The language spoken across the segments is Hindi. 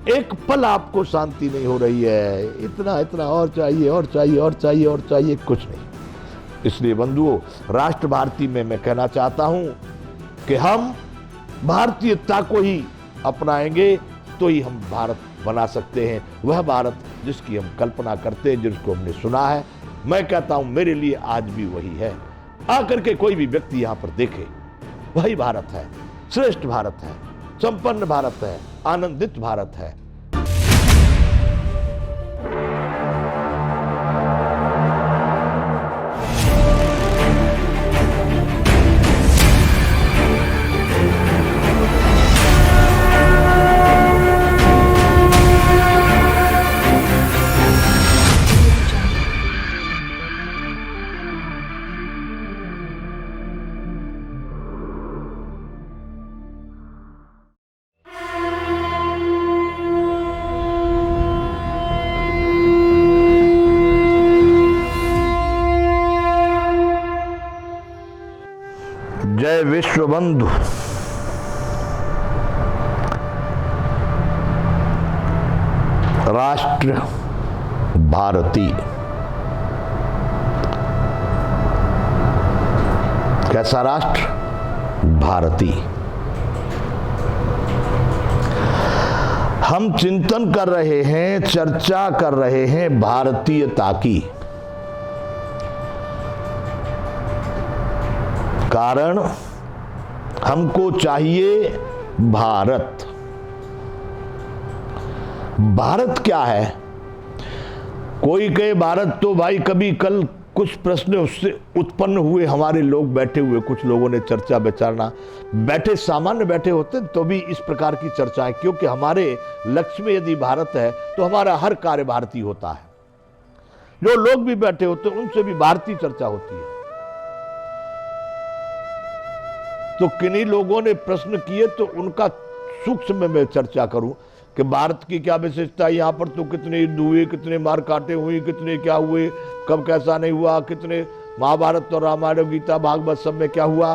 एक पल आपको शांति नहीं हो रही है, इतना इतना और चाहिए और चाहिए और चाहिए और चाहिए, कुछ नहीं। इसलिए बंधुओं, राष्ट्र भारती में मैं कहना चाहता हूं कि हम भारतीयता को ही अपनाएंगे तो ही हम भारत बना सकते हैं, वह भारत जिसकी हम कल्पना करते हैं, जिसको हमने सुना है। मैं कहता हूं मेरे लिए आज भी वही है। आकर के कोई भी व्यक्ति यहां पर देखे, वही भारत है, श्रेष्ठ भारत है, संपन्न भारत है, आनंदित भारत है। जय विश्व बंधु। राष्ट्र भारती कैसा राष्ट्र? भारती। हम चिंतन कर रहे हैं, चर्चा कर रहे हैं भारतीयता की। कारण हमको चाहिए भारत। भारत क्या है? कोई कहे भारत तो भाई, कभी कल कुछ प्रश्न उससे उत्पन्न हुए, हमारे लोग बैठे हुए, कुछ लोगों ने चर्चा विचारना बैठे, सामान्य बैठे होते तो भी इस प्रकार की चर्चाएं, क्योंकि हमारे लक्ष्य में यदि भारत है तो हमारा हर कार्य भारतीय होता है। जो लोग भी बैठे होते उनसे भी भारतीय चर्चा होती है। तो किन्हीं लोगों ने प्रश्न किए तो उनका सूक्ष्म में चर्चा करूं कि भारत की क्या विशेषता है, यहां पर तो कितने युद्ध हुए, कितने मार काटे हुए, कितने क्या हुए, कब कैसा नहीं हुआ, कितने महाभारत और रामायण गीता भागवत सब में क्या हुआ।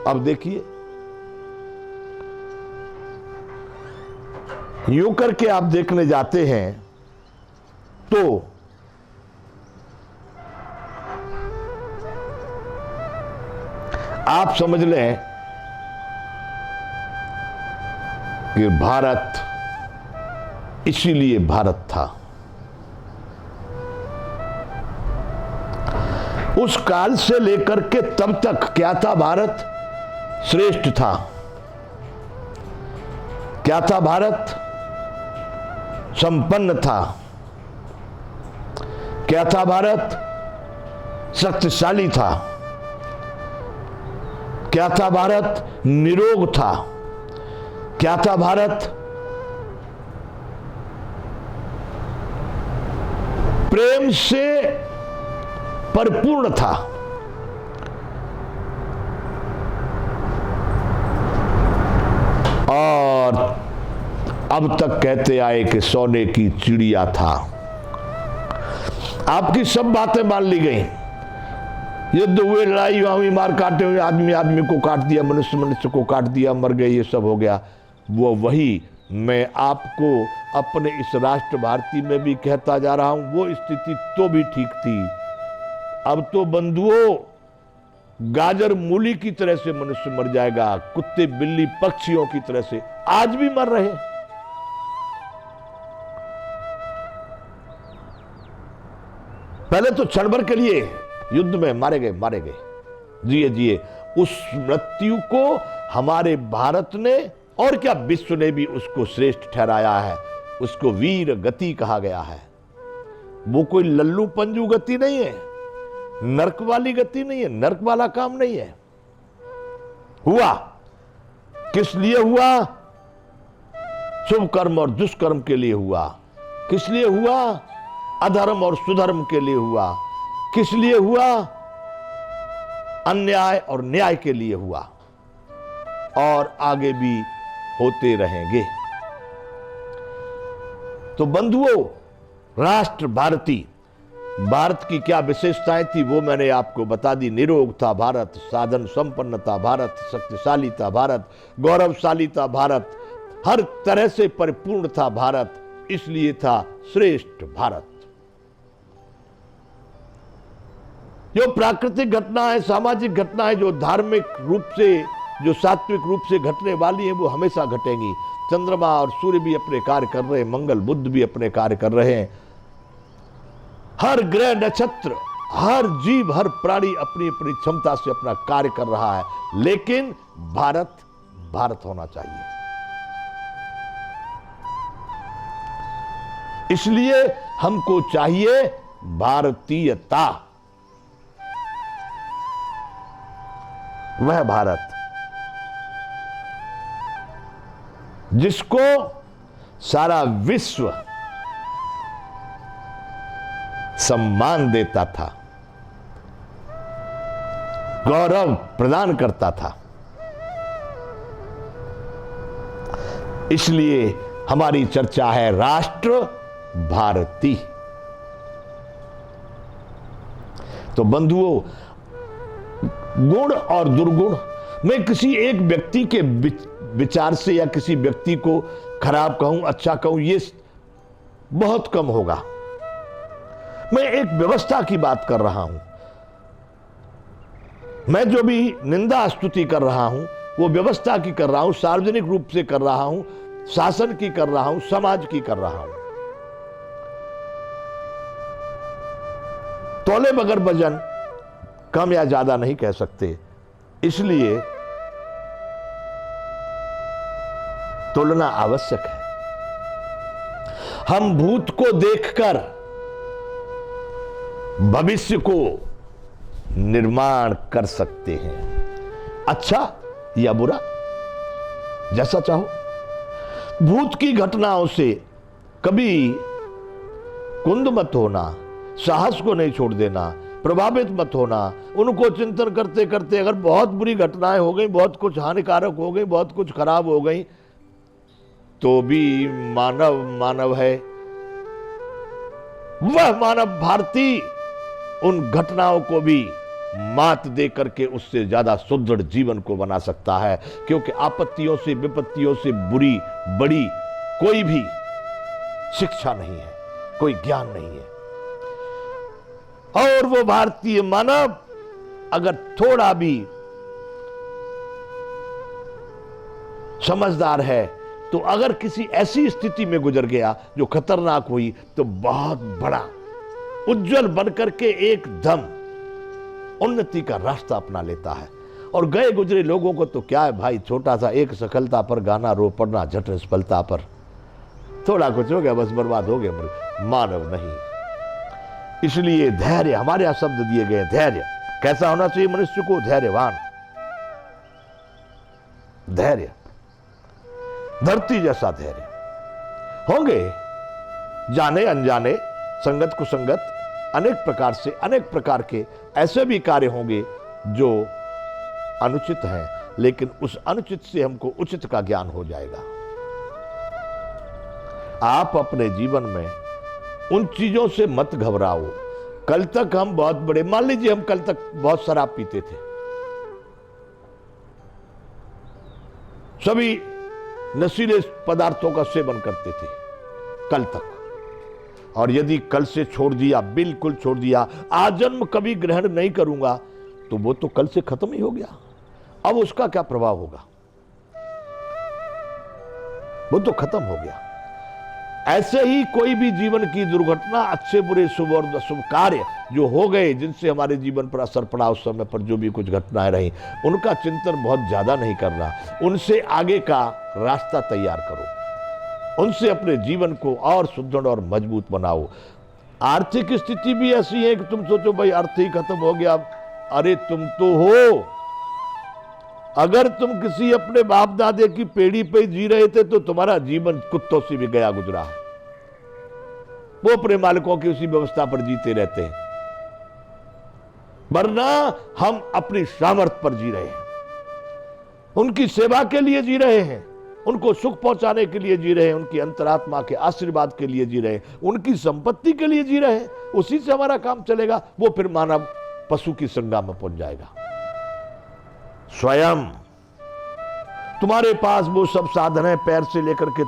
अब देखिए, यूं करके आप देखने जाते हैं तो आप समझ लें कि भारत इसीलिए भारत था। उस काल से लेकर के तब तक क्या था? भारत श्रेष्ठ था। क्या था? भारत संपन्न था। क्या था? भारत शक्तिशाली था। क्या था? भारत निरोग था। क्या था? भारत प्रेम से परिपूर्ण था। और अब तक कहते आए कि सोने की चिड़िया था। आपकी सब बातें मान ली गई। युद्ध हुए, लड़ाई हुई, मार काटे हुए, आदमी आदमी को काट दिया, मनुष्य मनुष्य को काट दिया, मर गए, ये सब हो गया। वो वही मैं आपको अपने इस राष्ट्र भारती में भी कहता जा रहा हूं, वो स्थिति तो भी ठीक थी। अब तो बंधुओं, गाजर मूली की तरह से मनुष्य मर जाएगा, कुत्ते बिल्ली पक्षियों की तरह से आज भी मर रहे। पहले तो क्षण भर के लिए युद्ध में मारे गए, जिए जिए। उस मृत्यु को हमारे भारत ने और क्या विश्व ने भी उसको श्रेष्ठ ठहराया है। उसको वीर गति कहा गया है। वो कोई लल्लू पंजू गति नहीं है, नर्क वाली गति नहीं है, नर्क वाला काम नहीं है। हुआ किस लिए हुआ? शुभ कर्म और दुष्कर्म के लिए हुआ। किस लिए हुआ? अधर्म और सुधर्म के लिए हुआ। किस लिए हुआ? अन्याय और न्याय के लिए हुआ, और आगे भी होते रहेंगे। तो बंधुओं, राष्ट्र भारती भारत की क्या विशेषताएं थी वो मैंने आपको बता दी। निरोग था भारत, साधन संपन्न था भारत, शक्तिशाली था भारत, गौरवशाली था भारत, हर तरह से परिपूर्ण था भारत, इसलिए था श्रेष्ठ भारत। जो प्राकृतिक घटनाएं, सामाजिक घटनाएं, जो धार्मिक रूप से, जो सात्विक रूप से घटने वाली हैं, वो हमेशा घटेंगी। चंद्रमा और सूर्य भी अपने कार्य कर रहे हैं, मंगल बुध भी अपने कार्य कर रहे हैं, हर ग्रह नक्षत्र, हर जीव, हर प्राणी अपनी अपनी क्षमता से अपना कार्य कर रहा है, लेकिन भारत भारत होना चाहिए। इसलिए हमको चाहिए भारतीयता, वह भारत जिसको सारा विश्व सम्मान देता था, गौरव प्रदान करता था। इसलिए हमारी चर्चा है राष्ट्र भारती। तो बंधुओं, गुण और दुर्गुण, मैं किसी एक व्यक्ति के विचार से या किसी व्यक्ति को खराब कहूं, अच्छा कहूं, ये बहुत कम होगा। मैं एक व्यवस्था की बात कर रहा हूं। मैं जो भी निंदा स्तुति कर रहा हूं वो व्यवस्था की कर रहा हूं, सार्वजनिक रूप से कर रहा हूं, शासन की कर रहा हूं, समाज की कर रहा हूं। तौले बगैर वजन कम या ज्यादा नहीं कह सकते, इसलिए तुलना आवश्यक है। हम भूत को देखकर भविष्य को निर्माण कर सकते हैं, अच्छा या बुरा, जैसा चाहो। भूत की घटनाओं से कभी कुंद मत होना, साहस को नहीं छोड़ देना, प्रभावित मत होना। उनको चिंतन करते करते अगर बहुत बुरी घटनाएं हो गई, बहुत कुछ हानिकारक हो गई, बहुत कुछ खराब हो गई, तो भी मानव मानव है। वह मानव भारती उन घटनाओं को भी मात दे करके उससे ज्यादा सुदृढ़ जीवन को बना सकता है, क्योंकि आपत्तियों से, विपत्तियों से बड़ी कोई भी शिक्षा नहीं है, कोई ज्ञान नहीं है। और वो भारतीय मानव अगर थोड़ा भी समझदार है तो अगर किसी ऐसी स्थिति में गुजर गया जो खतरनाक हुई, तो बहुत बड़ा उज्जवल बनकर के एकदम उन्नति का रास्ता अपना लेता है। और गए गुजरे लोगों को तो क्या है भाई, छोटा सा एक सफलता पर गाना रो पड़ना, झट सफलता पर थोड़ा कुछ हो गया बस बर्बाद हो गया। मानव नहीं। इसलिए धैर्य, हमारे यहां शब्द दिए गए। धैर्य कैसा होना चाहिए मनुष्य को? धैर्यवान, धैर्य, धरती जैसा धैर्य। होंगे जाने अनजाने, संगत कुसंगत, अनेक प्रकार से अनेक प्रकार के ऐसे भी कार्य होंगे जो अनुचित हैं, लेकिन उस अनुचित से हमको उचित का ज्ञान हो जाएगा। आप अपने जीवन में उन चीजों से मत घबराओ। कल तक हम बहुत बड़े, मान लीजिए हम कल तक बहुत शराब पीते थे, सभी नशीले पदार्थों का सेवन करते थे कल तक, और यदि कल से छोड़ दिया, बिल्कुल छोड़ दिया, आजन्म कभी ग्रहण नहीं करूंगा, तो वो तो कल से खत्म ही हो गया। अब उसका क्या प्रभाव होगा? वो तो खत्म हो गया। ऐसे ही कोई भी जीवन की दुर्घटना, अच्छे बुरे शुभ और अशुभ कार्य जो हो गए, जिनसे हमारे जीवन पर असर पड़ा, उस समय पर जो भी कुछ घटनाएं रही, उनका चिंतन बहुत ज्यादा नहीं करना। उनसे आगे का रास्ता तैयार करो, उनसे अपने जीवन को और सुदृढ़ और मजबूत बनाओ। आर्थिक स्थिति भी ऐसी है कि तुम सोचो भाई अर्थ ही खत्म हो गया। अरे तुम तो हो, अगर तुम किसी अपने बाप दादे की पेड़ी पे जी रहे थे तो तुम्हारा जीवन कुत्तों से भी गया गुजरा है। वो अपने मालिकों की उसी व्यवस्था पर जीते रहते हैं, वरना हम अपनी सामर्थ्य पर जी रहे हैं, उनकी सेवा के लिए जी रहे हैं, उनको सुख पहुंचाने के लिए जी रहे हैं, उनकी अंतरात्मा के आशीर्वाद के लिए जी रहे हैं, उनकी संपत्ति के लिए जी रहे हैं, उसी से हमारा काम चलेगा। वो फिर मानव पशु की संज्ञा में पहुंच जाएगा। स्वयं तुम्हारे पास वो सब साधन है, पैर से लेकर के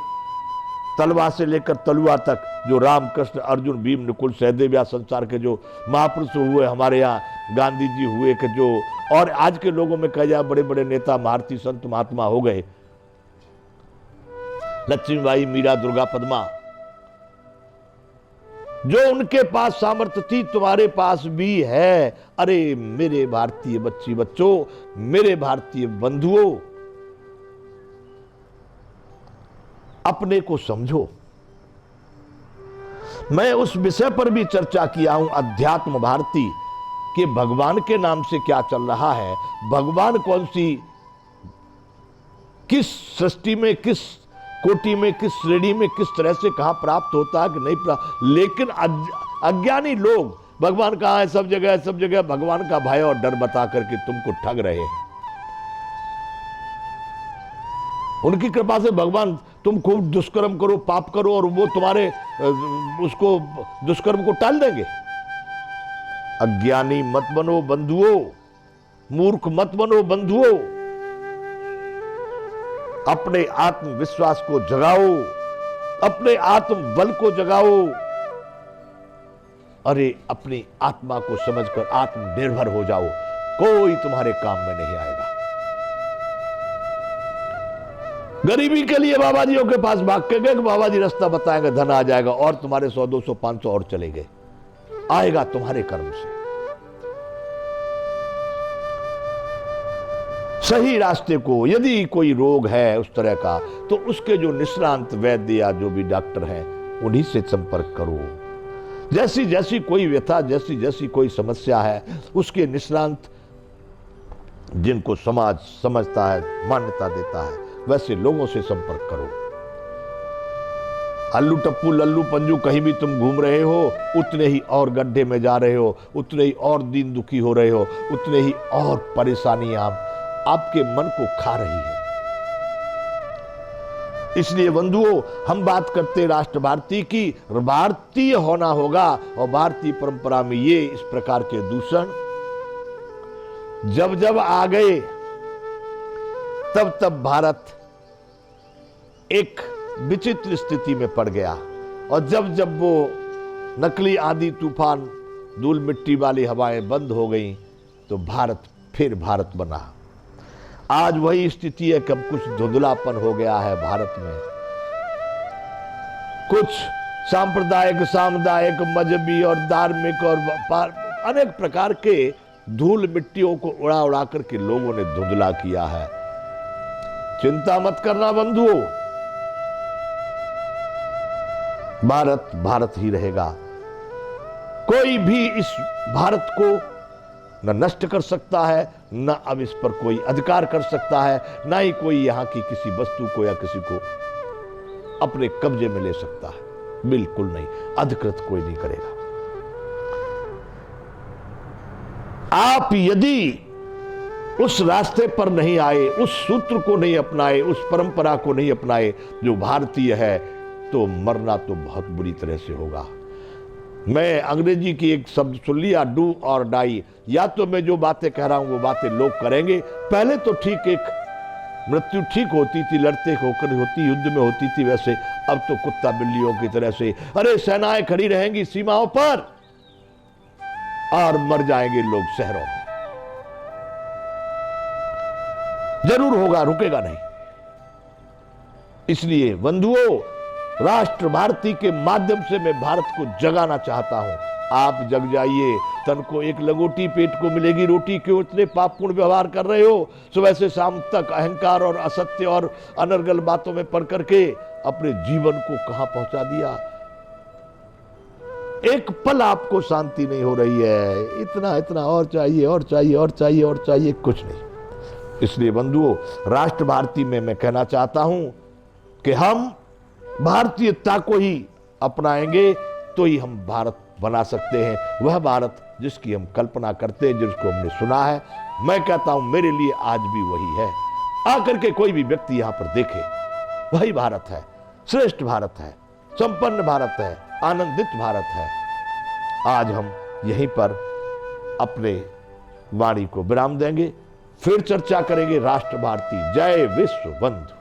तलवार से लेकर तलुआ तक, जो राम कृष्ण अर्जुन भीम नकुल सहदेव या संसार के जो महापुरुष हुए, हमारे यहाँ गांधी जी हुए, कि जो और आज के लोगों में कहा जाए बड़े बड़े नेता महारथी संत महात्मा हो गए, लक्ष्मीबाई, मीरा, दुर्गा, पद्मा, जो उनके पास सामर्थ्य थी तुम्हारे पास भी है। अरे मेरे भारतीय बच्चों, मेरे भारतीय बंधुओं, अपने को समझो। मैं उस विषय पर भी चर्चा किया हूं, अध्यात्म भारती, कि भगवान के नाम से क्या चल रहा है, भगवान कौन सी, किस सृष्टि में, किस कोटि में, किस श्रेणी में, किस तरह से कहां प्राप्त होता है कि नहीं प्राप्त। लेकिन अज्ञानी लोग भगवान कहां है, सब जगह भगवान का भय और डर बता करके तुमको ठग रहे हैं। उनकी कृपा से भगवान तुम खूब दुष्कर्म करो, पाप करो, और वो तुम्हारे उसको दुष्कर्म को टाल देंगे। अज्ञानी मत बनो बंधुओं, मूर्ख मत बनो बंधुओं। अपने आत्मविश्वास को जगाओ, अपने आत्म बल को जगाओ। अरे अपनी आत्मा को समझकर आत्मनिर्भर हो जाओ, कोई तुम्हारे काम में नहीं आएगा। गरीबी के लिए बाबा जियों के पास भाग के गए, बाबा जी रास्ता बताएंगे, धन आ जाएगा, और तुम्हारे 100, 200, 500 और चले गए। आएगा तुम्हारे कर्म से। सही रास्ते को, यदि कोई रोग है उस तरह का, तो उसके जो निष्णांत वैद्य या जो भी डॉक्टर हैं, उन्हीं से संपर्क करो। जैसी जैसी कोई व्यथा, जैसी जैसी कोई समस्या है, उसके निष्णांत जिनको समाज समझता है, मान्यता देता है, वैसे लोगों से संपर्क करो। अल्लू टप्पू लल्लू पंजू कहीं भी तुम घूम रहे हो, उतने ही और गड्ढे में जा रहे हो, उतने ही और दीन दुखी हो रहे हो, उतने ही और परेशानियां आपके मन को खा रही है। इसलिए बंधुओं, हम बात करते राष्ट्र भारती की, भारतीय होना होगा। और भारतीय परंपरा में ये इस प्रकार के दूषण जब जब आ गए, तब तब भारत एक विचित्र स्थिति में पड़ गया। और जब जब वो नकली आंधी तूफान, धूल मिट्टी वाली हवाएं बंद हो गई, तो भारत फिर भारत बना। आज वही स्थिति है कि अब कुछ धुंधलापन हो गया है भारत में। कुछ सांप्रदायिक, सामुदायिक, मजहबी और धार्मिक और अनेक प्रकार के धूल मिट्टियों को उड़ा उड़ा करके लोगों ने धुंधला किया है। चिंता मत करना बंधुओं, भारत भारत ही रहेगा। कोई भी इस भारत को न नष्ट कर सकता है, न अब इस पर कोई अधिकार कर सकता है, ना ही कोई यहां की किसी वस्तु को या किसी को अपने कब्जे में ले सकता है। बिल्कुल नहीं, अधिकृत कोई नहीं करेगा। आप यदि उस रास्ते पर नहीं आए, उस सूत्र को नहीं अपनाए, उस परंपरा को नहीं अपनाए जो भारतीय है, तो मरना तो बहुत बुरी तरह से होगा। मैं अंग्रेजी की एक शब्द सुन लिया, डू और डाई। या तो मैं जो बातें कह रहा हूं वो बातें लोग करेंगे। पहले तो ठीक एक मृत्यु ठीक होती थी, लड़ते होकर होती, युद्ध में होती थी, वैसे अब तो कुत्ता बिल्लियों की तरह से अरे सेनाएं खड़ी रहेंगी सीमाओं पर और मर जाएंगे लोग शहरों में। जरूर होगा, रुकेगा नहीं। इसलिए बंधुओं, राष्ट्र भारती के माध्यम से मैं भारत को जगाना चाहता हूं। आप जग जाइए, तन को एक लंगोटी पेट को मिलेगी रोटी, क्यों इतने पापपूर्ण व्यवहार कर रहे हो? सुबह से शाम तक अहंकार और असत्य और अनर्गल बातों में पड़ करके अपने जीवन को कहां पहुंचा दिया। एक पल आपको शांति नहीं हो रही है, इतना इतना और चाहिए और चाहिए और चाहिए और चाहिए, कुछ नहीं। इसलिए बंधुओं, राष्ट्र भारती में मैं कहना चाहता हूं कि हम भारतीयता को ही अपनाएंगे तो ही हम भारत बना सकते हैं। वह भारत जिसकी हम कल्पना करते हैं, जिसको हमने सुना है। मैं कहता हूं मेरे लिए आज भी वही है। आकर के कोई भी व्यक्ति यहां पर देखे वही भारत है, श्रेष्ठ भारत है, संपन्न भारत है, आनंदित भारत है। आज हम यहीं पर अपने वाणी को विराम देंगे, फिर चर्चा करेंगे राष्ट्र भारती। जय विश्व बंधु।